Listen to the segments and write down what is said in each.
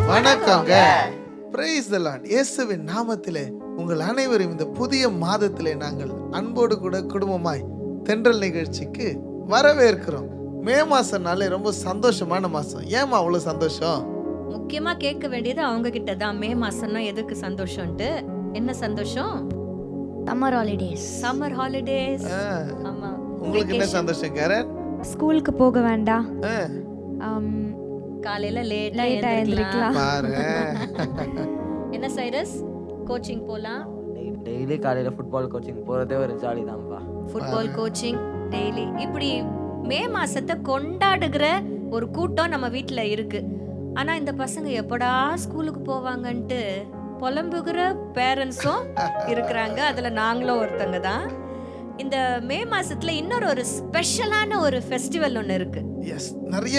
வணக்கங்க. Praise the Lord. இயேசுவின் நாமத்திலே உங்கள் அனைவரும் இந்த புதிய மாதத்திலே நாங்கள் அன்போடு கூட குடும்பமாய் தென்றல் நிகழ்ச்சிக்கு வரவேற்கிறோம். மே மாசம்னாலே ரொம்ப சந்தோஷமான மாசம். ஏமா அவ்வளவு சந்தோஷம்? முக்கியமா கேட்க வேண்டியது அவங்க கிட்ட தான். மே மாசம்னா எதுக்கு சந்தோஷம்ட்டு? என்ன சந்தோஷம்? Summer holidays. Summer holidays. ஆமா. உங்களுக்கு என்ன சந்தோஷம் கேரன்? ஸ்கூலுக்கு போக வேண்டாம். காலையில லேட்டா எழுந்திருக்கலாம். பாரு. என்ன சைரஸ்? கோச்சிங் போலாம். டெய்லி காலையில ஃபுட்பால் கோச்சிங் போறதே ஒரு ஜாலி தான்ப்பா. Football coaching daily. இப்படி மே மாசத்தை கொண்டாடுகிற ஒரு கூட்டம் நம்ம வீட்ல இருக்கு. ஆனா இந்த பசங்க எப்படா ஸ்கூலுக்கு போவாங்கன்ட்டு புலம்புகிற பேரண்ட்ஸும் இருக்கிறாங்க. அதுல நாங்களும் ஒருத்தங்க தான். இந்த மே மாசத்துல இன்னொரு ஒரு ஸ்பெஷலான ஒரு ஃபெஸ்டிவல் ஒன்று இருக்கு. எஸ், நிறைய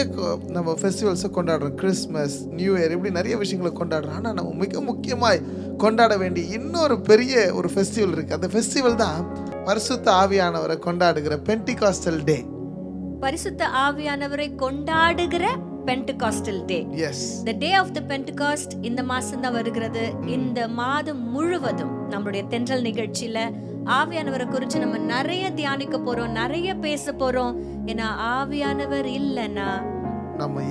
நம்ம ஃபெஸ்டிவல்ஸை கொண்டாடுறோம். கிறிஸ்மஸ், நியூ இயர், இப்படி நிறைய விஷயங்களை கொண்டாடுறோம். ஆனால் நம்ம மிக முக்கியமாய் கொண்டாட வேண்டிய இன்னொரு பெரிய ஒரு ஃபெஸ்டிவல் இருக்கு. அந்த ஃபெஸ்டிவல் தான் பரிசுத்த ஆவியானவரை கொண்டாடுகிற பென்டிகாஸ்டல் டே. பரிசுத்த ஆவியானவரை கொண்டாடுகிற Pentecostal day. Yes, the day of the pentecost இந்த மாசம் தான் வருகிறது. இந்த மாதம் முழுவதும் நம்மளுடைய தென்றல் நிகழ்ச்சியில ஆவியானவரை குறித்து நம்ம நிறைய தியானிக்க போறோம், நிறைய பேச போறோம். ஏன்னா ஆவியானவர் இல்லைன்னா நம்ம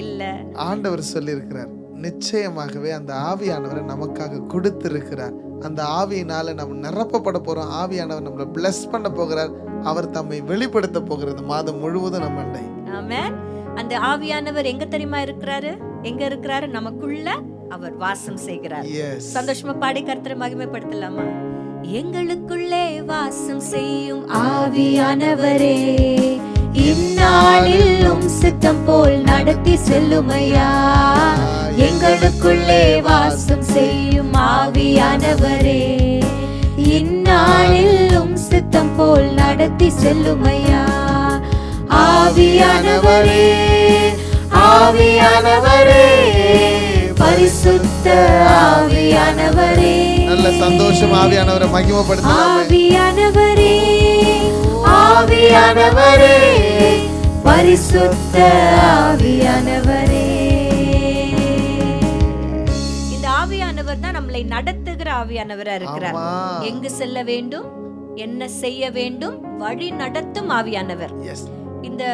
இல்ல. ஆண்டவர் சொல்லியிருக்கிறார், நிச்சயமாகவே அந்த ஆவியானவரை நமக்காக கொடுத்திருக்கிறார். அந்த ஆவியினால நம்ம நிரப்பப்பட போறோம். ஆவியானவர் நம்மளை பிளஸ் பண்ண போகிறார். அவர் தம்மை வெளிப்படுத்த போகிறது மாதம் முழுவதும் நம்ம அண்டை. ஆமென். அந்த ஆவியானவர் எங்க தெரியுமா இருக்கிறாரு? எங்க இருக்கிறாரு? நமக்குள்ள அவர் வாசம் செய்கிறார். சந்தோஷமா பாடி கர்த்தரை மகிமைப்படுத்தலாமா? எங்களுக்குள்ளே வாசம் செய்யும் ஆவியானவரே, இந்நாளிலும் சித்தம் போல் நடத்தி செல்லுமையா. எங்களுக்குள்ளே வாசம் செய்யும் ஆவியானவரே, இந்நாளிலும் சித்தம் போல் நடத்தி செல்லுமையா. ஆவியானவரே, ஆவியானவரே, பரிசுத்த ஆவியானவரே. நல்ல சந்தோஷம். ஆவியானவரை மகிமைப்படுத்தலாம். ஆவியானவரே, ஆவியானவரே, பரிசுத்த ஆவியானவரே. இந்த ஆவியானவர் தான் நம்மளை நடத்துகிற ஆவியானவரா இருக்கிறார். எங்கு செல்ல வேண்டும், என்ன செய்ய வேண்டும், வழி நடத்தும் ஆவியானவர். இந்த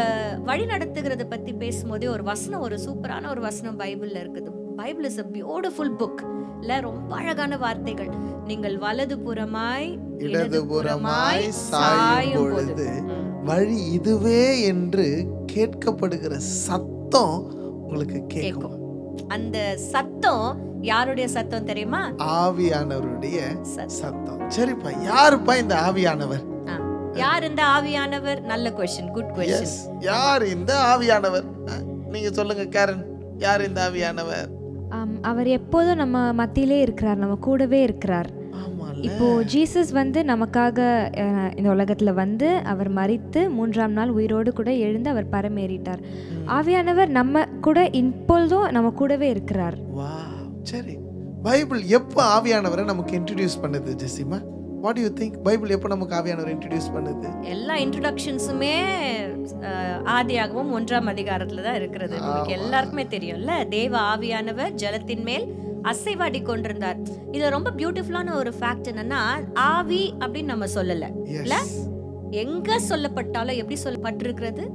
வழி நடத்துகிறத பத்தி பேசும்போதே ஒரு வசனம், ஒரு சூப்பரான ஒரு வசனம் பைபிள்ல இருக்குது. Bible is a beautiful book. இல்ல, ரொம்ப அழகான வார்த்தைகள். நீங்கள் வலது புறமாய் இடது புறமாய் சாயும் பொழுது வழி இதுவே என்று கேட்கப்படுகிற சத்தம் உங்களுக்கு கேட்கும். அந்த சத்தம் யாருடைய சத்தம் தெரியுமா? ஆவியானவருடைய சத்தம். சரிப்பா, யாருப்பா இந்த ஆவியானவர்? யார் இந்த ஆவியானவர்? நல்ல क्वेश्चन, குட் क्वेश्चन. யார் இந்த ஆவியானவர்? நீங்க சொல்லுங்க கேரன், யார் இந்த ஆவியானவர்? அவர் எப்போதும் நம்ம மத்தியிலே இருக்கிறார், நம்ம கூடவே இருக்கிறார். இப்போ ஜீசஸ் நமக்காக இந்த உலகத்துல அவர் மரித்து 3ஆம் நாள் உயிரோடு கூட எழுந்து அவர் பரமேறிட்டார். ஆவியானவர் நம்ம கூட இப்பொழுதும் நம்ம கூடவே இருக்கிறார். சரி, பைபிள் எப்ப ஆவியானவரை நமக்கு இன்ட்ரோடியூஸ் பண்ணுது Jezima? What do you think? Bible எப்ப நமக்கு ஆவியானவரை இன்ட்ரோடியூஸ் பண்ணுது? எல்லா இன்ட்ரோடக்ஷன்ஸுமே ஆதியாகமம் 1ஆம் அதிகாரத்துல தான் இருக்கிறது. உங்களுக்கு எல்லாருக்குமே தெரியும்ல. தேவ ஆவியானவர் ஜலத்தின் மேல் அசைவாடி கொண்டிருந்தார். இது ரொம்ப பியூட்டிஃபுல்லான ஒரு ஃபேக்ட். என்னன்னா, ஆவி அப்படின்னு நம்ம சொல்லல, இல்ல, எங்க சொல்லப்பட்டாலும் எப்படி சொல்லப்பட்டிருக்கிறது?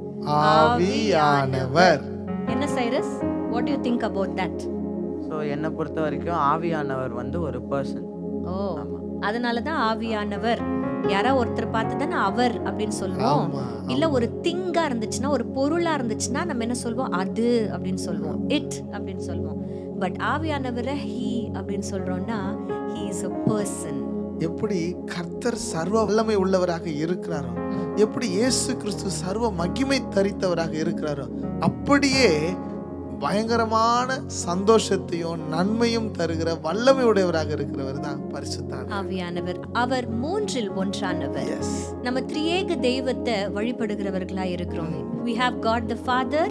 ஆவியானவர். என்ன Cyrus, what do you think about that? So என்ன பொறுத்த வரைக்கும் ஆவியானவர் ஒரு பர்சன். அதனாலதான் ஆவியானவர். யாரா ஒருத்தர் பார்த்து தானே அவர் அப்படின்னு சொல்லுவோம். இல்ல ஒரு திங்கா இருந்துச்சுன்னா, ஒரு பொருளா இருந்துச்சுன்னா நம்ம என்ன சொல்வோம்? அது அப்படின்னு சொல்லுவோம், இட் அப்படின்னு சொல்லுவோம். பட் ஆவியானவரை ஹீ அப்படின்னு சொல்றோம்னா, he is a person. எப்படி கர்த்தர் சர்வ வல்லமை உள்ளவராக இருக்கிறாரோ, எப்படி இயேசு கிறிஸ்து சர்வ மகிமை தரித்தவராக இருக்கிறாரோ, அப்படியே பயங்கரமான சந்தோஷத்தையும் நன்மையும் தருகிற வல்லமை உடையவராக இருக்கிறவர் தான் பரிசுத்த ஆவியானவர். அவர் 3இல் ஒன்றானவர். நம்ம திரியேக தெய்வத்தை வழிபடுகிறவர்களா இருக்கிறோம். We have God the Father,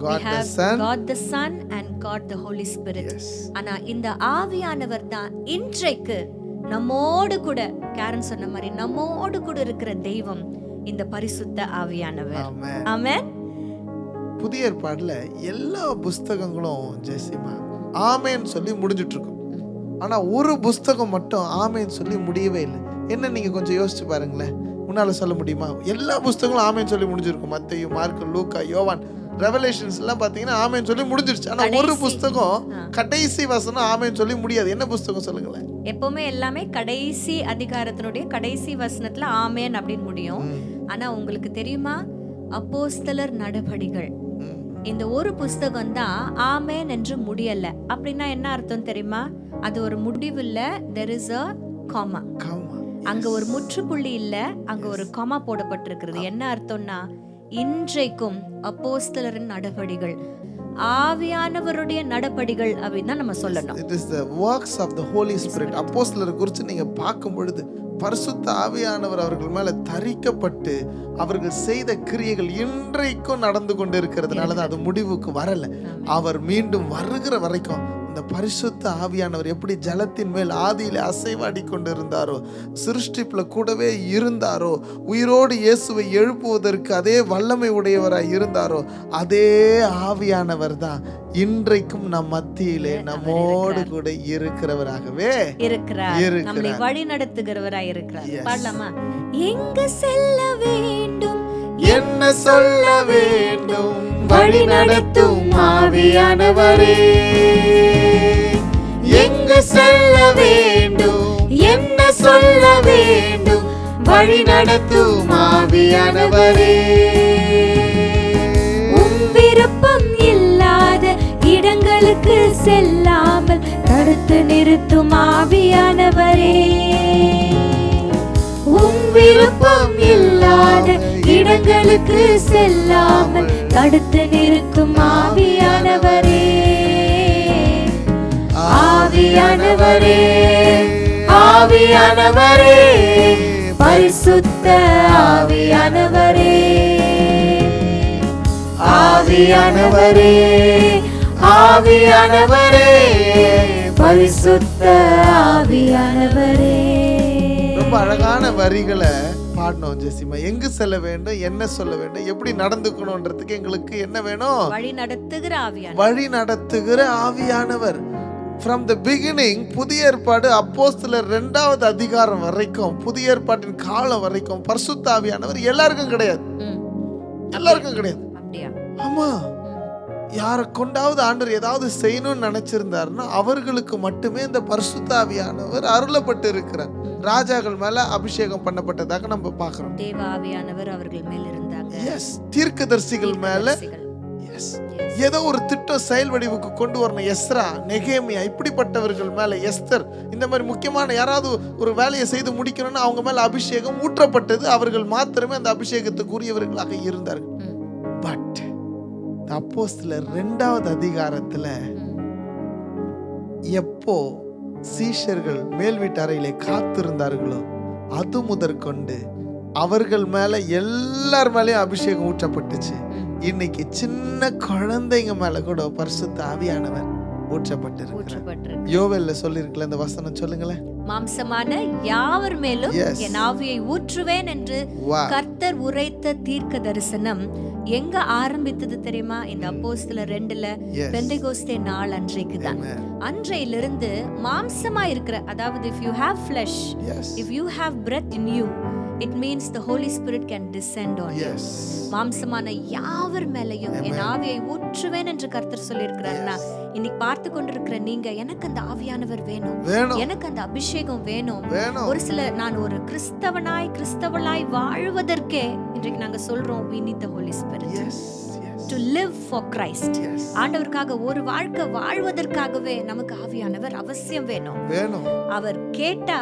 we have God the Son and God the Holy Spirit. ஆனா இந்த ஆவியானவர் தான் இன்றைக்கு நம்மோடு கூட, கேரன் சொன்ன மாதிரி, நம்மோடு கூட இருக்கிற தெய்வம் இந்த பரிசுத்த ஆவியானவர். ஆமென். புதிய ஏற்பாடுல எல்லா புஸ்தகங்களும் ஜெசிமா ஆமேன்னு சொல்லி முடிஞ்சிட்டு இருக்கும். ஆனா ஒரு புஸ்தகம் மட்டும் ஆமேன்னு சொல்லி முடியவே இல்லை. என்ன நீங்க கொஞ்சம் யோசிச்சு பாருங்களேன். முன்னால சொல்ல முடியுமா? எல்லா புஸ்தகங்களும் ஆமேன்னு சொல்லி முடிஞ்சிருக்கும். மத்தேயு, மார்க்கு, லூக்கா, யோவான், ரெவலேஷன்ஸ் எல்லாம் பாத்தீங்கன்னா ஆமேன்னு சொல்லி முடிஞ்சிருச்சு. ஆனா ஒரு புஸ்தகம் கடைசி வசனம் ஆமேன்னு சொல்லி முடியாது. என்ன புஸ்தகம் சொல்லுங்களேன்? எப்பவுமே எல்லாமே கடைசி அதிகாரத்தினுடைய கடைசி வசனத்துல ஆமேன் அப்படின்னு முடியும். ஆனா உங்களுக்கு தெரியுமா, அப்போஸ்தலர் நடபடிகள் இந்த ஒரு புஸ்தகம் தான் ஆமேன் என்று முடியல. அப்படின்னா என்ன அர்த்தம் தெரியுமா? அது ஒரு முடிவு இல்ல, there is a comma. அங்க ஒரு முற்றுப்புள்ளி இல்ல, அங்க ஒரு comma போடப்பட்டிருக்கிறது. என்ன அர்த்தம்னா, இன்றைக்கும் அப்போஸ்தலரின் நடபடிகள், ஆவியானவருடைய நடபடிகள் அப்படின்னு தான் நம்ம சொல்லணும். It is the works of the Holy Spirit. அப்போஸ்தலரை குறித்து நீங்க பார்க்கும் பொழுது பரிசுத்த ஆவியானவர் அவர்கள் மேல தரிக்கப்பட்டு அவர்கள் செய்த கிரியைகள் இன்றைக்கும் நடந்து கொண்டு இருக்கிறதுனால தான் அது முடிவுக்கு வரல. அவர் மீண்டும் வருகிற வரைக்கும் இந்த பரிசுத்த ஆவியானவர் எப்படி ஜலத்தின் மேல் ஆதியில அசைவாடி கொண்டு இருந்தாரோ, சிருஷ்டிப்புல கூடவே இருந்தாரோ, உயிரோடு இயேசுவை எழுப்புவதற்கு அதே வல்லமை உடையவராய் இருந்தாரோ, அதே ஆவியானவர் தான் இன்றைக்கும் நம் மத்தியிலே நம்மோடு கூட இருக்கிறவராகவே இருக்கிறார். நம்மை வழி நடத்துகிறவராய் இருக்கிறார். பாடலாமா? எங்கு செல்ல வேண்டும், என்ன சொல்ல வேண்டும், வழி நடத்தும் ஆவியானவரே. எங்கு செல்ல வேண்டும், என்ன சொல்ல வேண்டும், வழி நடத்தும் ஆவியானவரே. உம் விருப்பம் இல்லாத இடங்களுக்கு செல்லாமல் தடுத்து நிறுத்தும் ஆவியானவரே. உம் விருப்பம் இல்லாத இடங்களுக்கு செல்லாமல் தடுத்து நிறுத்தும் ஆவியானவரே. ஆவியானவரே, ஆவியானவரே, பரிசுத்த ஆவியானவரே. ஆவியானவரே, ஆவியானவரே, பரிசுத்த ஆவியானவரே. ரொம்ப அழகான வரிகளை பாடணும் ஜெசிமா. எங்கு செல்ல வேண்டும், என்ன சொல்ல வேண்டும், எப்படி நடந்துக்கணும்ன்றதுக்கு எங்களுக்கு என்ன வேணும்? வழி நடத்துகிற ஆவியானவர். வழி நடத்துகிற ஆவியானவர். From the beginning, புதிய ஏற்பாடு அப்போஸ்தலர் 2வது அதிகாரம் வரைக்கும், புதிய ஏற்பாட்டின் காலம் வரைக்கும் பரிசுத்த ஆவியானவர் எல்லாருக்கும் கிடையாது. எல்லாருக்கும் கிடையாது. அப்படியா? ஆமா. யாரை கொண்டாவது ஆண்டவர் ஏதாவது செய்யணும்னு நினைச்சிருந்தாருன்னா அவர்களுக்கு மட்டுமே இந்த பரிசுத்த ஆவியானவர் அருளப்பட்டு இருக்கிறார். ராஜாக்கள் மேல அபிஷேகம் பண்ணப்பட்டதாக நம்ம பார்க்கிறோம். தேவ ஆவியானவர் அவர்கள் மேல் இருந்தாங்க. எஸ். தீர்க்கதரிசிகள் மேல எஸ். ஏதோ ஒரு திட்டம் செயல் வடிவுக்கு கொண்டு வரணும். எஸ்ரா, நெகேமியா, இப்படிப்பட்டவர்கள் மேல, எஸ்தர், இந்த மாதிரி முக்கியமான யாராவது ஒரு வேலையை செய்து முடிக்கணும்னா அவங்க மேல அபிஷேகம் ஊற்றப்பட்டது. அவர்கள் மாத்திரமே அந்த அபிஷேகத்துக்குரியவர்களாக இருந்தார்கள். பட் அப்போஸ்தலர் 2வது அதிகாரத்துல எப்போ சீஷர்கள் மேல் வீட்டு அறையிலே காத்திருந்தார்களோ அது முதற்கொண்டு அவர்கள் மேல எல்லார் மேலயும் அபிஷேகம் ஊற்றப்பட்டுச்சு. இன்னைக்கு சின்ன குழந்தைங்க மேல கூட பரிசுத்த ஆவியானவர் ஊற்றப்பட்டிருக்கிறார். யோவேல்ல சொல்லிருக்கல இந்த வசனம் சொல்லுங்களேன். மாம்சமான யாவர் மேலும் என் ஆவியை ஊற்றுவேன் என்று கர்த்தர் உரைத்த தீர்க்க தரிசனம் எங்க ஆரம்பித்தது தெரியுமா? இந்த அப்போஸ்தலர் 2ல பெந்தெகோஸ்தே நாள் அன்றைக்கு தான். அன்றையிலிருந்து மாம்சமா இருக்கிற, அதாவது if you have flesh, if you have breath in you, it means the Holy Spirit can descend on you. மாம்சமான யாவர் மேலையும் என் ஆவியை ஊற்றுவேன் என்று கர்த்தர் சொல்லியிருக்கிறார்னா, இன்னைக்கு பார்த்து கொண்டிருக்கிற நீங்க, எனக்கு அந்த ஆவியானவர் வேணும், எனக்கு அந்த அபிஷேகம் வேணும். ஒரு சில, நான் ஒரு கிறிஸ்தவளாய் வாழ்வதற்கே இன்றைக்கு நாங்க சொல்றோம், we need the Holy Spirit to live for Christ. ஆண்டவருக்காக ஒரு வாழ்க்கை வாழ்வதற்காகவே நமக்கு ஆவியானவர் அவசியம் வேணும். அவர் கேட்டா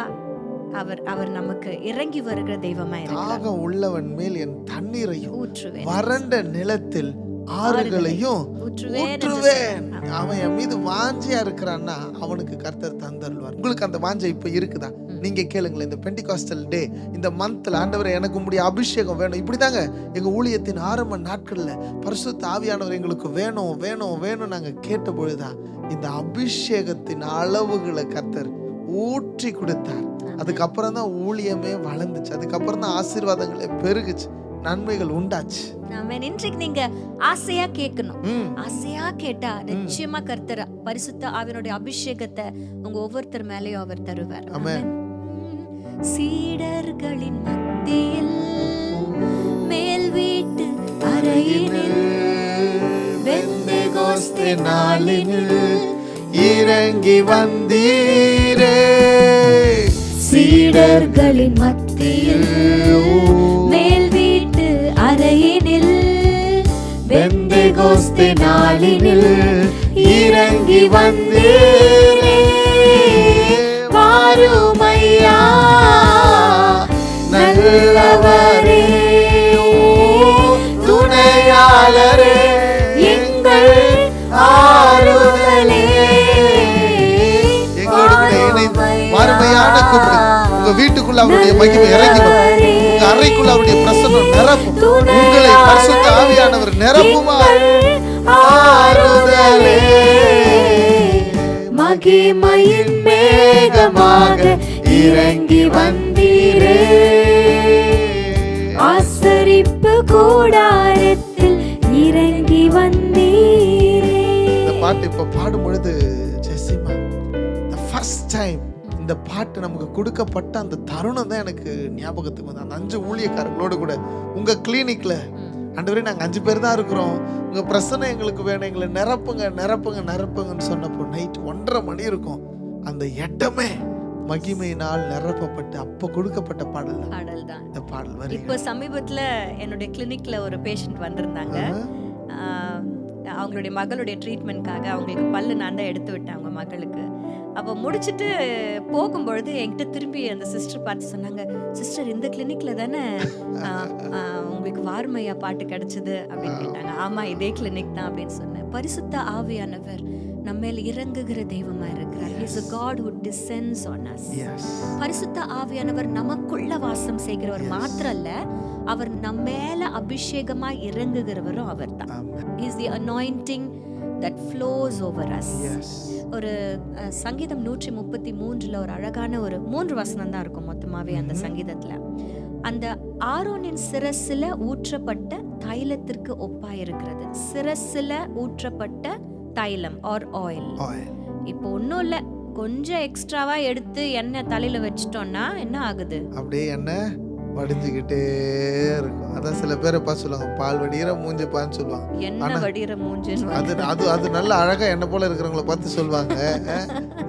அவர் நமக்கு இறங்கி வருகிற தெய்வமா இருக்கிறார். தாகம் உள்ளவன் மேல் என் தண்ணீரையும் ஊற்றுவேன், வறண்ட நிலத்தில் ஆறுகளையும் ஊற்றுவேன். அவன் என் மீது வாஞ்சியா இருக்கிறான்னா அவனுக்கு கர்த்தர் தந்தருள்வார். உங்களுக்கு அந்த வாஞ்சை இப்ப இருக்குதா? நீங்க கேளுங்களேன். இந்த பெண்டிகாஸ்டல் டே, இந்த மந்த்ல ஆண்டவரே எனக்கு உம்முடைய அபிஷேகம் வேணும். இப்படிதாங்க எங்க ஊழியத்தின் ஆரம்ப நாட்கள்ல பரிசுத்த ஆவியானவர் எங்களுக்கு வேணும் வேணும் வேணும் நாங்க கேட்ட பொழுதுதான் இந்த அபிஷேகத்தின் அளவுகளை கர்த்தர் ஊற்றி கொடுத்தார். அதுக்கப்புறம் தான் ஊழியமே வளர்ந்துச்சு. அதுக்கப்புறம் தான் ஆசீர்வாதங்களே பெருகுச்சு. நன்மைகள் உண்டாச்சு. ஆமென். இன்றைக்கு நீங்க ஆசையா கேட்கணும். ஆசையா கேட்டா நிச்சயமா கர்த்தர் பரிசுத்த ஆவியினுடைய அபிஷேகத்தை உங்க ஒவ்வொருத்தர் மேலயும் அவர் தருவார். ஆமென். சீடர்களின் மத்தியில் மேல் வீட்டு அறையினில் பெந்தெகோஸ்தே நாளினில் இறங்கி வந்தீரே. சீடர்களின் மத்தியில் மேல் வீட்டு அறையினில் பெந்தெகோஸ்தே நாளினில் இறங்கி வந்தீரே. வாருமையா நல்லவரே, துணையாளரே, எங்கள் ஆறுதலே. எங்களோடு கூட இணைந்து வறுமையான கூப்பிடு. உங்க வீட்டுக்குள்ள அவருடைய மகிமை இறங்கி வரும். உங்க அறைக்குள்ள அவருடைய பிரசன்னம் நிரப்பும். உங்களை பரிசுத்த ஆவியானவர் நிரப்புவார். ஆறுதலே, மகிமையின் மேகமாக இறங்கி வந்தீரே. ஆசரிப்பு கூடாரத்தில் இறங்கி வந்தீரே. இந்த பாட்டு இப்ப பாடும் பொழுது ஜெசிமா, the first time இந்த பாட்டு நமக்கு கொடுக்கப்பட்ட அந்த தருணம் தான் எனக்கு ஞாபகத்துக்கு வந்து அந்த 5 ஊழியக்காரங்களோடு கூட உங்க கிளினிக்ல, ஆண்டவரே நாங்க 5 பேர் தான் இருக்கிறோம், உங்க பிரச்சனை எங்களுக்கு வேணும், எங்களை நிரப்புங்க நிரப்புங்க நிரப்புங்கன்னு சொன்னப்போ நைட் 1:30 மணி இருக்கும். அந்த இடமே மகிமையினால் நிரப்பப்பட்டு அப்ப கொடுக்கப்பட்ட பாடல் தான் இந்த பாடல் வரி. இப்போ சமீபத்துல என்னுடைய கிளினிக்ல ஒரு பேஷண்ட் வந்திருந்தாங்க. அவங்களுடைய மகளுடைய ட்ரீட்மெண்ட்காக அவங்களுக்கு பல்லு நான் தான் எடுத்து விட்டேன் அவங்க மகளுக்கு. அப்போ முடிச்சுட்டு போகும்பொழுது என்கிட்ட திரும்பி அந்த சிஸ்டர் பார்த்து சொன்னாங்க, சிஸ்டர் இந்த கிளினிக்ல தானே உங்களுக்கு வார்மையா பாட்டு கிடைச்சது அப்படின்னு கேட்டாங்க. ஆமா இதே கிளினிக் தான் அப்படின்னு சொன்னேன். பரிசுத்த ஆவியானவர் நம்ம மேல இறங்குகிற தெய்வமா இருக்கிறார். He is a God who descends on us. பரிசுத்த ஆவியானவர் நமக்குள்ள வாசம் செய்கிறவர் மாத்திரம் அல்ல, அவர் நம்ம மேல அபிஷேகமா இறங்குகிறவரும் அவர்தான். He is the anointing that flows over us. ஒரு சங்கீதம் 133ல ஒரு அழகான ஒரு 3 வசனம் தான் இருக்கும் மொத்தமாவே அந்த சங்கீதத்துல. அந்த ஆரோனின் சிரசுல ஊற்றப்பட்ட தைலத்திற்கு ஒப்பா இருக்கிறது. சிரசுல ஊற்றப்பட்ட தைலம் ஆர் ஆயில். இப்போ ஒன்றும் இல்லை, கொஞ்சம் எக்ஸ்ட்ராவா எடுத்து எண்ணெய் தலையில வச்சிட்டோம்னா என்ன ஆகுது? அப்படியே எண்ணெய் வடிஞ்சுக்கிட்டே இருக்கும். அதான் சில பேரை பார்த்து சொல்லுவாங்க, பால் வடிகிற மூஞ்சி பான்னு சொல்லுவாங்க. எண்ணெய் வடிகிற மூஞ்சி அது நல்ல அழகா எண்ணெய் போல இருக்கிறவங்கள பார்த்து சொல்லுவாங்க.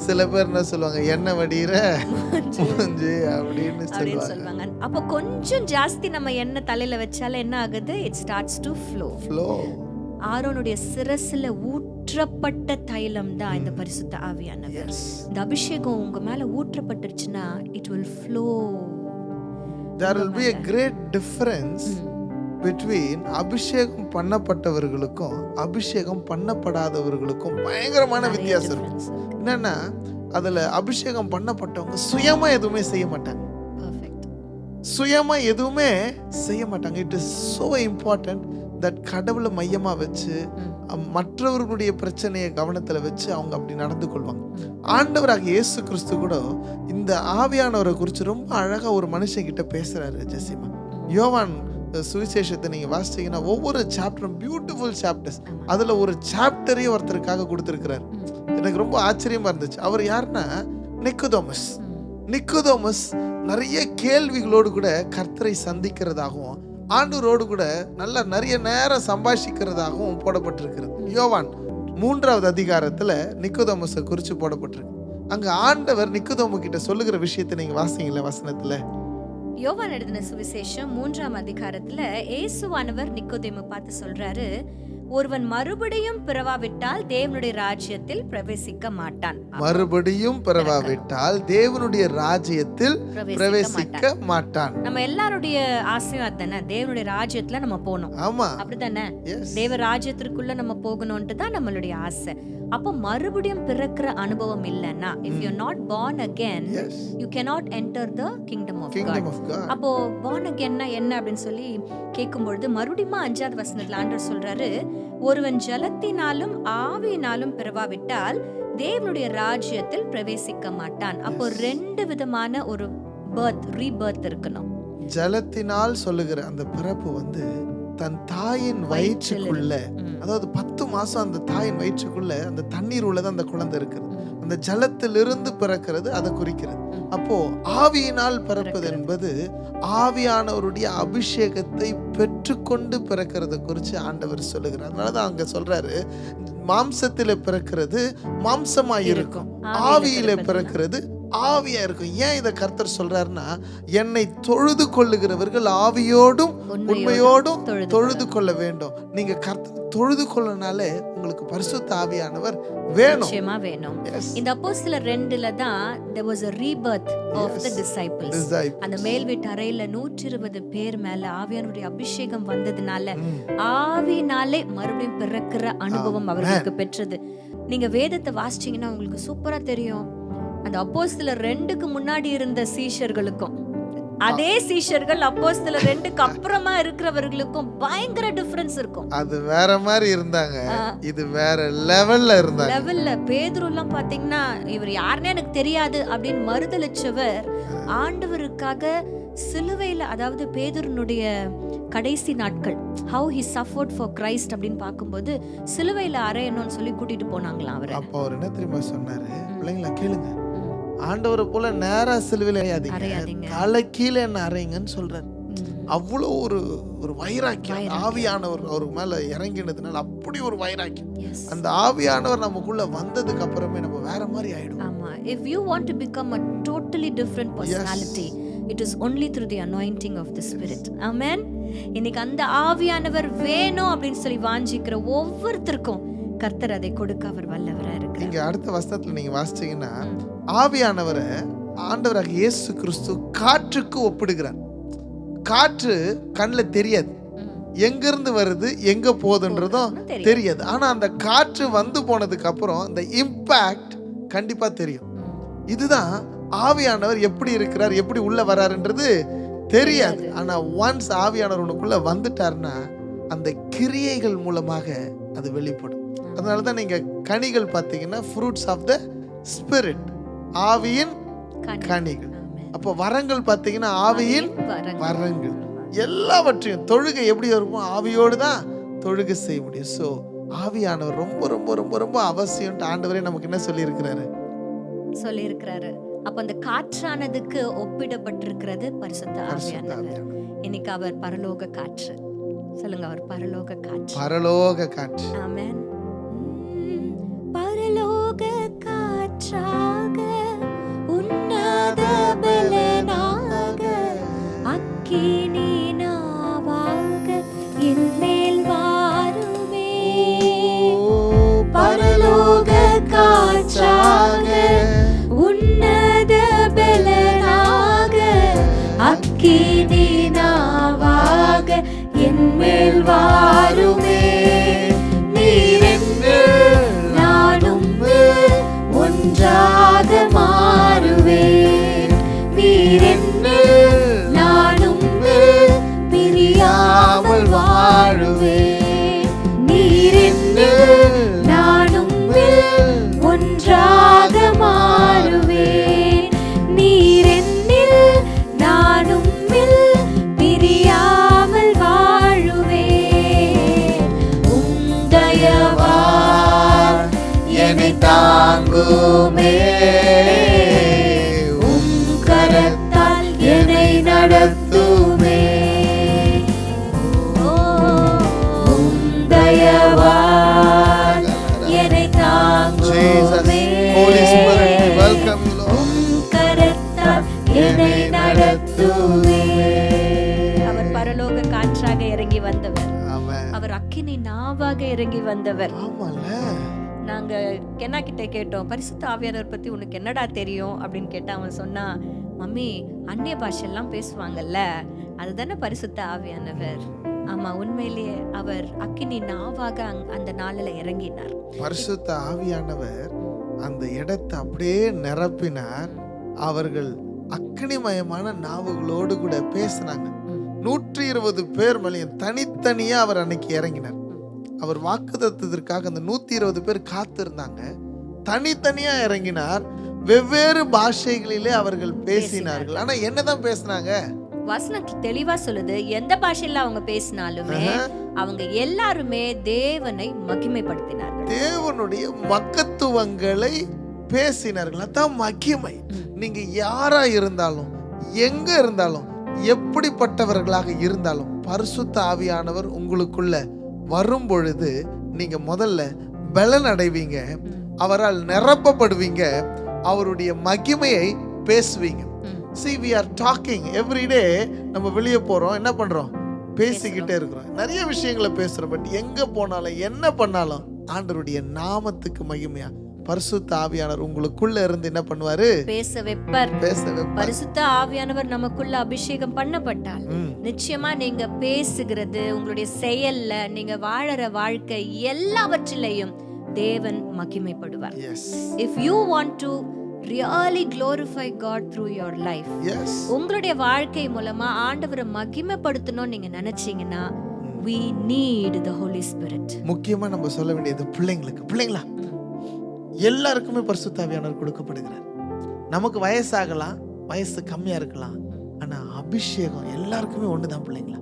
சில பேர் என்ன சொல்லுவாங்க, எண்ணெய் வடிகிற மூஞ்சி அப்படின்னு சொல்லுவாங்க. அப்போ கொஞ்சம் ஜாஸ்தி நம்ம எண்ணெய் தலையில வச்சால என்ன ஆகுது? It starts to flow. ஆரோனுடைய சிரசுல ஊற்றப்பட்ட தைலம் தான் இந்த பரிசுத்த ஆவியானவர். இந்த அபிஷேகம் உங்க மேல ஊற்றப்பட்டுருச்சுன்னா it will flow. There will be a great difference between அபிஷேகம் பண்ணப்பட்டவர்களுக்கும் அபிஷேகம் பண்ணப்படாதவர்களுக்கும் பயங்கரமான வித்தியாசம் இருக்கு. என்னன்னா அதுல அபிஷேகம் பண்ணப்பட்டவங்க சுயமா எதுவுமே செய்ய மாட்டாங்க. சுயமா எதுவுமே செய்ய மாட்டாங்க. It is so important that கடவுளை மையமா வச்சு மற்றவர்களுடைய பிரச்சனையை கவனத்துல வச்சு அவங்க அப்படி நடந்து கொள்வாங்க. ஆண்டவராக இயேசு கிறிஸ்து கூட இந்த ஆவியானவரை குறித்து ரொம்ப அழகா ஒரு மனுஷன் கிட்ட பேசுறாரு ஜெசிமா. யோவான் சுவிசேஷத்தை நீங்க வாசிச்சீங்கன்னா ஒவ்வொரு சாப்டரும் பியூட்டிஃபுல் சாப்டர்ஸ். அதுல ஒரு சாப்டரே ஒருத்தருக்காக கொடுத்திருக்கிறார். எனக்கு ரொம்ப ஆச்சரியமா இருந்துச்சு. அவர் யாருன்னா நிக்கோதேமஸ். நிக்கோதேமஸ் நிறைய கேள்விகளோடு கூட கர்த்தரை சந்திக்கிறதாகவும் ஆண்டவரோடு கூட நல்ல நிறைய நேரம் சம்பாஷிக்கிறதாகவும் போடப்பட்டிருக்கிறது. யோவான் 3வது அதிகாரத்துல நிக்கோதேமஸை குறித்து போடப்பட்டிருக்கு. அங்க ஆண்டவர் நிக்கோதேமு கிட்ட சொல்லுகிற விஷயத்தை நீங்க வாசிங்களே வசனத்துல. யோவான் எழுதின சுவிசேஷம் 3ஆம் அதிகாரத்துல இயேசுவானவர் நிக்கோதேமு பார்த்து சொல்றாரு, ஒருவன் மறுபடியும் பிறவாவிட்டால் தேவனுடைய ராஜ்யத்தில் பிரவேசிக்க மாட்டான். மறுபடியும் பிறவாவிட்டால் தேவனுடைய ராஜ்யத்தில் பிரவேசிக்க மாட்டான். நம்ம எல்லாருடைய ஆசையும் அதுதானே, தேவனுடைய ராஜ்யத்துல நம்ம போகணும். ஆமா, அப்படித்தானே? தேவ ராஜ்யத்திற்குள்ள நம்ம போகணும்ட்டு தான் நம்மளுடைய ஆசை. அப்போ மறுபடியும் பிறக்கிற அனுபவம் இல்லைன்னா, if you're not born again, you cannot enter the kingdom of God. அப்போ born againனா என்ன அப்படின்னு சொல்லி கேட்கும்பொழுது மறுபடியும் 5வது வசனத்துல ஆண்டவர் சொல்றாரு, ஒருவன் ஜலத்தினாலும் ஆவியினாலும் பிறவாவிட்டால் தேவனுடைய ராஜ்யத்தில் பிரவேசிக்க மாட்டான். அப்போ 2 விதமான ஒரு பர்த், ரீபர்த் இருக்கணும். ஜலத்தினால் சொல்லுகிற அந்த பிறப்பு வந்து தன் தாயின் வயிற்றுக்குள்ள, அதாவது 10 மாசம் அந்த தாயின் வயிற்றுக்குள்ள அந்த தண்ணீர் உள்ளதான் அந்த குழந்தை இருக்குது. அந்த ஜலத்திலிருந்து பிறக்கிறது அதை குறிக்கிறது. அப்போ ஆவியினால் பிறப்பது என்பது ஆவியானவருடைய அபிஷேகத்தை பெற்றுக்கொண்டு பிறக்கிறத குறித்து ஆண்டவர் சொல்லுகிறார். அதனாலதான் அங்க சொல்றாரு, மாம்சத்தில பிறக்கிறது மாம்சமாய் இருக்கும், ஆவியில பிறக்கிறது ஆவியா இருக்கும். ஏன் இதை கர்த்தர் சொல்றாருன்னா, என்னை தொழுது கொள்ளுகிறவர்கள் ஆவியோடும் உண்மையோடும் தொழுது கொள்ள வேண்டும். நீங்க கர்த்தர் தொழுது கொள்ளனாலே உங்களுக்கு பரிசுத்த ஆவியானவர் வேணும். இந்த அப்போஸ்தலர் 2ல தான் there was a rebirth of the disciples. அந்த மேல் வீட்டு அறையில 120 பேர் மேல ஆவியானவருடைய அபிஷேகம் வந்ததுனால ஆவினாலே மறுபடியும் பிறக்கிற அனுபவம் அவர்களுக்கு பெற்றது. நீங்க வேதத்தை வாசிச்சீங்கன்னா உங்களுக்கு சூப்பரா தெரியும். அந்த அப்போஸ்தலர் 2க்கு முன்னாடி இருந்த சீஷர்களுக்கும் அதே சீஷர்கள் அப்போஸ்தலர் 2க்கு அப்புறமா இருக்கிறவர்களுக்கும் பயங்கர டிஃபரன்ஸ் இருக்கும். அது வேற மாதிரி இருந்தாங்க, இது வேற லெவல்ல இருந்தாங்க. பேதுரு எல்லாம் பாத்தீங்கன்னா, இவர் யாருன்னே எனக்கு தெரியாது அப்படின்னு மறுதலிச்சவர் ஆண்டவருக்காக சிலுவையில, அதாவது பேதுருனுடைய கடைசி நாட்கள், how he suffered for Christ அப்படின்னு பார்க்கும்போது சிலுவையில அறையணும்னு சொல்லி கூட்டிட்டு போனாங்களாம் அவரை. அப்ப அவர் என்ன தெரியுமா சொன்னாரு? பிள்ளைங்களா கேளுங்க, ஆண்டவரை போல நேரா சிலுவையில அறையாதீங்க, தலை கீழே என்ன அறையுங்கன்னு சொல்றாரு. அவ்வளோ ஒரு வைராக்கியம் ஆவியானவர் அவர் மேல இறங்கினதுனால, அப்படி ஒரு வைராக்கியம். அந்த ஆவியானவர் நமக்குள்ள வந்ததுக்கு அப்புறமே நம்ம வேற மாதிரி ஆயிடும். ஆமா, if you want to become a totally different personality, it is only through the anointing of the Spirit. Amen. இன்னைக்கு அந்த ஆவியானவர் வேணும் அப்படின்னு சொல்லி வாஞ்சிக்கிற ஒவ்வொருத்தருக்கும் கர்த்தர் அதை கொடுக்க அவர் வல்லவரா இருக்கிறார். நீங்க அடுத்த வசனத்துல நீங்க வாசிச்சீங்கன்னா, ஆவியானவரை ஆண்டவராக இயேசு கிறிஸ்து காற்றுக்கு ஒப்பிடுகிறார். காற்று கண்ணில் தெரியாது, எங்கிருந்து வருது எங்க போகுதுன்றதும் தெரியாது. ஆனா அந்த காற்று வந்து போனதுக்கு அப்புறம் அந்த இம்பாக்ட் கண்டிப்பா தெரியும். இதுதான் ஆவியானவர் எப்படி இருக்கிறார், எப்படி உள்ள வராருன்றது தெரியாது. ஆனா ஒன்ஸ் ஆவியானவர் உனக்குள்ள வந்துட்டாருன்னா அந்த கிரியைகள் மூலமாக அது வெளிப்படும். அதனாலதான் நீங்க கனிகள் பார்த்தீங்கன்னா ஃப்ரூட்ஸ் ஆஃப் த ஸ்பிரிட், ஆவியின் கனிகள். அப்போ வரங்கள் பார்த்தீங்கன்னா ஆவியின் வரங்கள். எல்லாவற்றையும் தொழுகை எப்படி இருக்கும், ஆவியோடு தான் தொழுகை செய்ய முடியும். ஸோ ஆவியானவர் ரொம்ப ரொம்ப ரொம்ப ரொம்ப அவசியம். ஆண்டவரே நமக்கு என்ன சொல்லியிருக்கிறாரு. அப்ப அந்த காற்றானதுக்கு ஒப்பிடப்பட்டிருக்கிறது பரிசுத்த ஆவியானவர். இன்னைக்கு அவர் பரலோக காற்று. சொல்லுங்க, அவர் பரலோக காற்று. பரலோக காற்று. ஆமென். பரலோக காற்றாக, உன்னத பலனாக, அக்கினி நாவாக என் மேல் வாருமே. பரலோக காற்றாக, உன்னத பலனாக, அக்கினி நாவாக என் மேல் வாருமே. ஒன்றாக மாறுவேன், நீரென்னில் நானும் பிரியாமல் வாழுவேன். நீரென்னில் நானும் ஒன்றாக மாறுவேன், நீரென்னில் நானும் பிரியாமல் வாழுவேன். உம்தயவால் என்னை தாங்குமே, உம் கரத்தால் என்னை நடத்துமே. உம் தயவால் என்னை தாங்குமே, உம் கரத்தால் என்னை நடத்துமே. அவர் பரலோக காற்றாக இறங்கி வந்தவர், அவர் அக்கினி நாவாக இறங்கி வந்தவர். நாங்க கென்னா கிட்ட கேட்டோம், பரிசுத்த ஆவியானவர் பத்தி உனக்கு என்னடா தெரியும் அப்படின்னு கேட்டா அவன் சொன்னா, மம்மி அந்நிய பாஷெல்லாம் பேசுவாங்கல்ல, அதுதானே பரிசுத்த ஆவியானவர். ஆமா, உண்மையிலேயே அவர் அக்கினி நாவாக அந்த நாளில இறங்கினார். பரிசுத்த ஆவியானவர் அந்த இடத்தை அப்படியே நிரப்பினார். அவர்கள் அக்னிமயமான நாவுகளோடு கூட பேசினாங்க. 120 பேர் மேலையும் தனித்தனியா அவர் அன்னைக்கு இறங்கினார். அவர் வாக்குத்தத்தத்திற்காக அந்த 120 பேர் காத்திருந்தாங்க. தனித்தனியா இறங்கினார். வெவ்வேறு பாஷைகளிலே அவர்கள் பேசினார்கள். ஆனா என்னதான் பேசினாங்க? வசனம் தெளிவா சொல்லுது, எந்த பாஷையில அவங்க பேசினாலுமே அவங்க எல்லாருமே தேவனை மகிமைப்படுத்தினார்கள். தேவனுடைய மகத்துவங்களை பேசினார்கள். அதான் மகிமை. நீங்க யாரா இருந்தாலும், எங்க இருந்தாலும், எப்படிப்பட்டவர்களாக இருந்தாலும், பரிசுத்த ஆவியானவர் உங்களுக்குள்ள வரும் பொழுது நீங்க முதல்ல பலன் அடைவீங்க, அவரால் நிரப்பப்படுவீங்க, அவருடைய மகிமையை பேசுவீங்க. See, we are talking every day. நம்ம வெளியே போறோம், என்ன பண்றோம்? பேசிக்கிட்டே இருக்கிறோம், நிறைய விஷயங்களை பேசுறோம். பட் எங்க போனாலும் என்ன பண்ணாலும் ஆண்டவருடைய நாமத்துக்கு மகிமையா பரிசுத்த ஆவியானவர் உங்களுக்குள்ள இருந்து என்ன பண்ணுவாரு? பேச வைப்பார். பரிசுத்த ஆவியானவர் நமக்குள்ள அபிஷேகம் பண்ணப்பட்டால் நிச்சயமா நீங்க பேசுகிறது, உங்களுடைய செயல்ல, நீங்க வாழற வாழ்க்கை எல்லாவற்றிலையும் தேவன் மகிமைப்படுவார். If you want to really glorify God through your life, உங்களுடைய வாழ்க்கை மூலமா ஆண்டவரை மகிமைப்படுத்தணும் நீங்க நினைச்சீங்கன்னா, we need the Holy Spirit. முக்கியமா நம்ம சொல்ல வேண்டியது பிள்ளைங்களா எல்லாருக்குமே பரிசுத்த ஆவியானவர் கொடுக்கப்படுகிறார். நமக்கு வயசாகலாம், வயசு கம்மியா இருக்கலாம், ஆனா அபிஷேகம் எல்லாருக்குமே ஒண்ணுதான் பிள்ளைங்களா.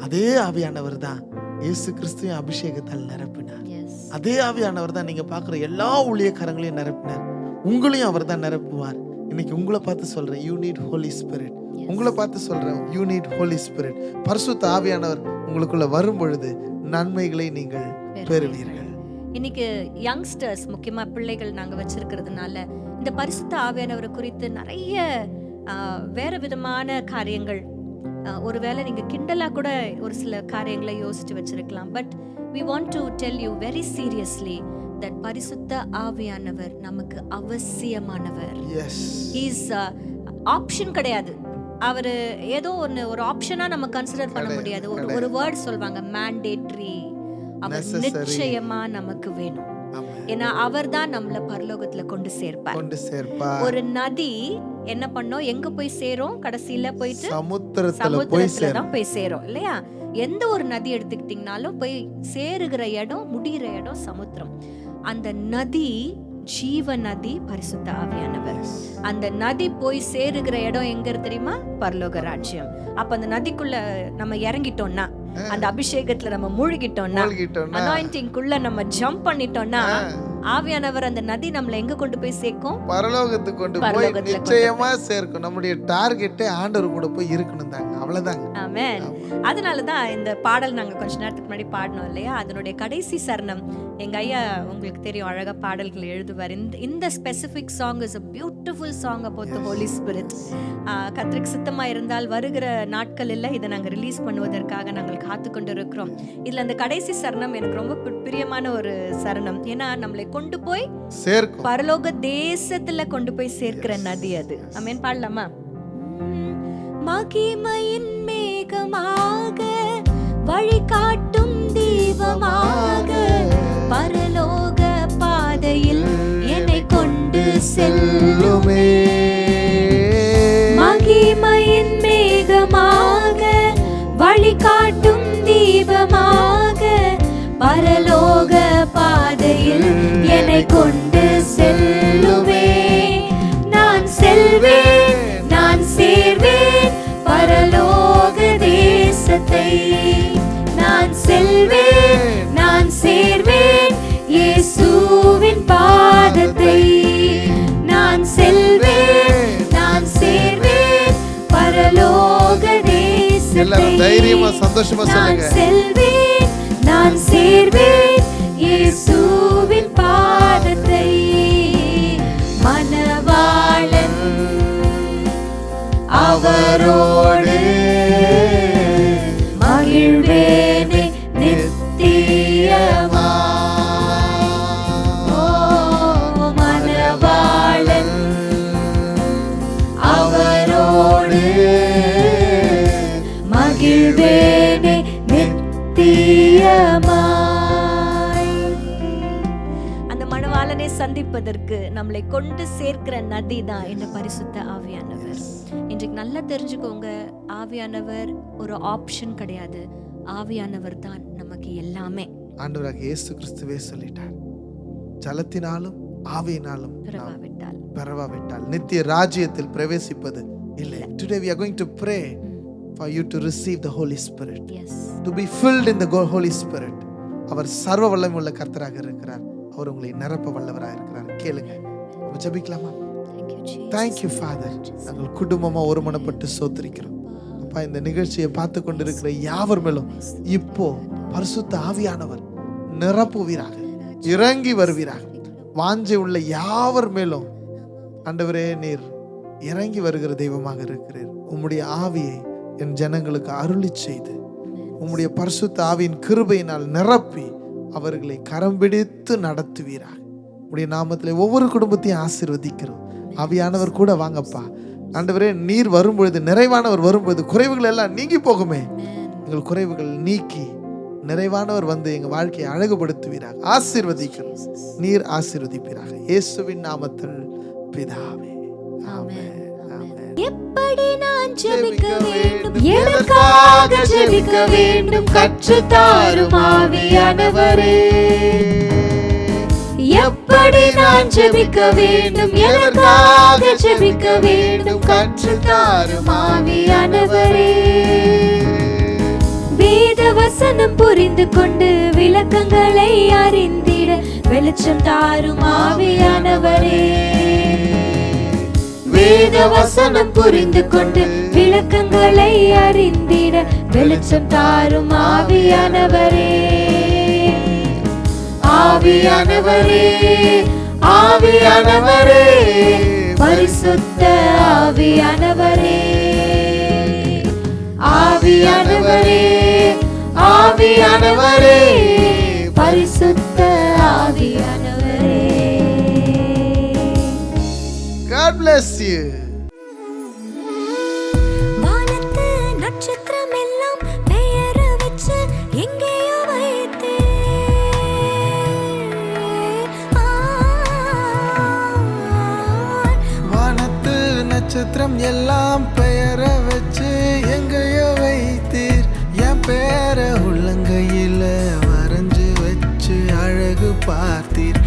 அதே ஆவியானவர் தான் இயேசு கிறிஸ்துவின் அபிஷேகத்தால் நிரப்பினார். அதே ஆவியானவர் தான் நீங்க பாக்குற எல்லா ஊழியக்காரங்களையும் நிரப்பினார். உங்களையும் அவர் தான் நிரப்புவார். இன்னைக்கு உங்களை பார்த்து சொல்றேன், யூ நீட் ஹோலி ஸ்பிரிட். உங்களை பார்த்து சொல்றேன், யூ நீட் ஹோலி ஸ்பிரிட். பரிசுத்த ஆவியானவர் உங்களுக்குள்ள வரும் பொழுது நன்மைகளை நீங்கள் பெறுவீர்கள். இன்னைக்கு யங்ஸ்டர்ஸ், முக்கியமா பிள்ளைகள் நாங்க வச்சிருக்கிறதுனால இந்த பரிசுத்த ஆவியானவரை குறித்து நிறைய வேற விதமான காரியங்கள், ஒருவேளை நீங்க கிண்டலா கூட ஒரு சில காரியங்களை யோசிச்சு வச்சிருக்கலாம். But we want to tell you very seriously that பரிசுத்த ஆவியானவர் நமக்கு அவசியமானவர். he is ஆப்ஷன் கிடையாது. அவரு ஏதோ ஒரு ஆப்ஷனா நம்ம கன்சிடர் பண்ண முடியாது. ஒரு வேர்ட் சொல்வாங்க, mandatory. அவர் நிச்சயமா நமக்கு வேணும். ஏன்னா அவர் தான் நம்மள பரலோகத்துல கொண்டு சேர்ப்பார். ஒரு நதி என்ன பண்ணோம், எங்க போய் சேரும்? கடைசியில போயிட்டு சமுத்திரத்துல தான் போய் சேரும் இல்லையா? எந்த ஒரு நதி எடுத்துக்கிட்டீங்கனாலும் போய் சேருகிற இடம், முடிகிற இடம் சமுத்திரம். அந்த நதி ஜீவ நதி, பரிசுத்த ஆவியானவர். அந்த நதி போய் சேருகிற இடம் எங்க தெரியுமா? பரலோக ராஜ்யம். அப்ப அந்த நதிக்குள்ள நம்ம இறங்கிட்டோம்னா, அந்த அபிஷேகத்துல நம்ம மூழ்கிட்டோம்னா, அனாயிண்டிங்குள்ள நம்ம ஜம்ப் பண்ணிட்டோம்னா, ஆவியானவர் அந்த நதி நம்மள எங்க கொண்டு போய் சேர்க்கும்? பரலோகத்துக்கு கொண்டு போய் நிச்சயமா சேர்க்கும். நம்முடைய டார்கெட்டே ஆண்டவர் கூட போய் இருக்கணும் தாங்க, அவ்வளவுதாங்க. ஆமென். அதனாலதான் இந்த பாடல் நாங்க கொஞ்ச நேரத்துக்கு முன்னாடி பாடணும் இல்லையா? அதனுடைய கடைசி சரணம் எங்க ஐயா, உங்களுக்கு தெரியும், அழகா பாடல்கள் எழுதுவார். இந்த specific song is a beautiful song about the Holy Spirit. கர்த்தருக்கு சித்தமா இருந்தால் வருகிற நாட்களில் இதை நாங்கள் ரிலீஸ் பண்ணுவதற்காக நாங்கள் காத்து கொண்டு இருக்கிறோம். இதுல அந்த கடைசி சரணம் எனக்கு ரொம்ப பிரியமான ஒரு சரணம். ஏன்னா நம்மளை கொண்டு போய் சேர்க்கும், பரலோக தேசத்துல கொண்டு போய் சேர்க்கிற நதி அது. ஆமென். பாடலாமா? மகிமையின் மேகமாக, வழிகாட்டும் தீபமாக, பரலோக பாதையில் என்னை கொண்டு செல்லுமே. மகிமையின் மேகமாக, வழிகாட்டும் தீபமாக, பரலோக பாதையில் என்னை கொண்டு செல்லுமே. நான் செல்வேன், நான் சேர்வேன் பரலோக தேசத்தை. நான் செல்வேன், நான் சேர்வேன் இயேசுவின் பாதத்தை. நான் செல்வேன், நான் சேர்வேன் பரலோக தேசத்தை. தைரியமா சந்தோஷமா சொல்லுங்க. நான் செல்வேன், நான் சேர்வேன் இயேசுவின் பாதத்தை. மணவாளன் அவரோடு மகிழ்வேனே நித்தியமா. ஓ மணவாளன் அவரோடு மகிழ்வேனே நித்தியமா. அந்த மணவாளனை சந்திப்பதற்கு நம்மளை கொண்டு சேர்க்கிற நதி தான் இந்த பரிசுத்த ஆவியானவர். இன்றைக்கு நல்லா தெரிஞ்சுக்கோங்க, ஆவியானவர் ஒரு ஆப்ஷன் கிடையாது. ஆவியானவர் தான் நமக்கு எல்லாமே. ஆண்டவராகிய இயேசு கிறிஸ்துவே சொல்லிட்டார், ஜலத்தினாலும் ஆவியினாலும் பெறவாவிட்டால் நித்திய ராஜ்யத்தில் பிரவேசிப்பது இல்லை. Today we are going to pray for you to receive the Holy Spirit, Yes. to be filled in the Holy Spirit. அவர் சர்வ வல்லமை உள்ள கர்த்தராக இருக்கிறார். அவர் உங்களை நிரப்ப வல்லவராக இருக்கிறார். கேளுங்க. நம்ம ஜெபிக்கலாமா? Thank you, Jesus. Thank you, Father. நாங்கள் குடும்பமா ஒருமனப்பட்டு ஸ்தோத்திரிக்கிறோம். அப்பா, இந்த நிகழ்ச்சியை பார்த்து கொண்டிருக்கிற யாவர் மேலும் இப்போ பரிசுத்த ஆவியானவர் நிரப்புவீராக, இறங்கி வருவீராக. வாஞ்சை உள்ள யாவர் மேலும் ஆண்டவரே நீர் இறங்கி வருகிற தெய்வமாக இருக்கிறீர். உம்முடைய ஆவியை என் ஜனங்களுக்கு அருளி செய்து உம்முடைய பரிசுத்த ஆவியின் கிருபையினால் நிரப்பி அவர்களை கரம் பிடித்து நடத்துவீராக. உம்முடைய நாமத்திலே ஒவ்வொரு குடும்பத்தையும் ஆசீர்வதிக்கிறோம். ஆவியானவர் கூட வாங்கப்பா. ஆண்டவரே நீர் வரும்பொழுது, நிறைவானவர் வரும்பொழுது குறைவுகள் எல்லாம் நீங்கி போகுமே. எங்கள் குறைவுகள் நீக்கி நிறைவானவர் வந்து எங்கள் வாழ்க்கையை அழகுபடுத்துவீராக. ஆசீர்வதிக்கிறோம். நீர் ஆசீர்வதிப்பீராக. இயேசுவின் நாமத்தில் பிதாவே. ஆமென். ஆமென். எப்படி நான் ஜெபிக்க வேண்டும், எதற்காக ஜெபிக்க வேண்டும் கற்றுத் தாரும் ஆவியானவரே. எப்படி நான் ஜெபிக்க வேண்டும், எதற்காக ஜெபிக்க வேண்டும் கற்றுத் தாரும் ஆவியானவரே. வேத வசனம் புரிந்து கொண்டு விளக்கங்களை அறிந்திட வெளிச்சம் தாரும் ஆவியானவரே. வேத வசனம் புரிந்து கொண்டு விளக்கங்களை அறிந்திட வெளிச்சம் தாரும் ஆவியானவரே. ஆவியானவரே, ஆவியானவரே, பரிசுத்த ஆவியானவரே. ஆவியானவரே, ஆவியானவரே, பரிசுத்த ஆவியானவரே. God bless you. வானத்து நட்சத்திரம் எல்லாம் பெயர வச்சு எங்கேயோ வைத்தே. வானத்து நட்சத்திரம் எல்லாம் பெயர வச்சு எங்கேயோ வைத்தீர். என் பேர உள்ளங்கையில வரைஞ்சு வச்சு அழகு பார்த்தீர்.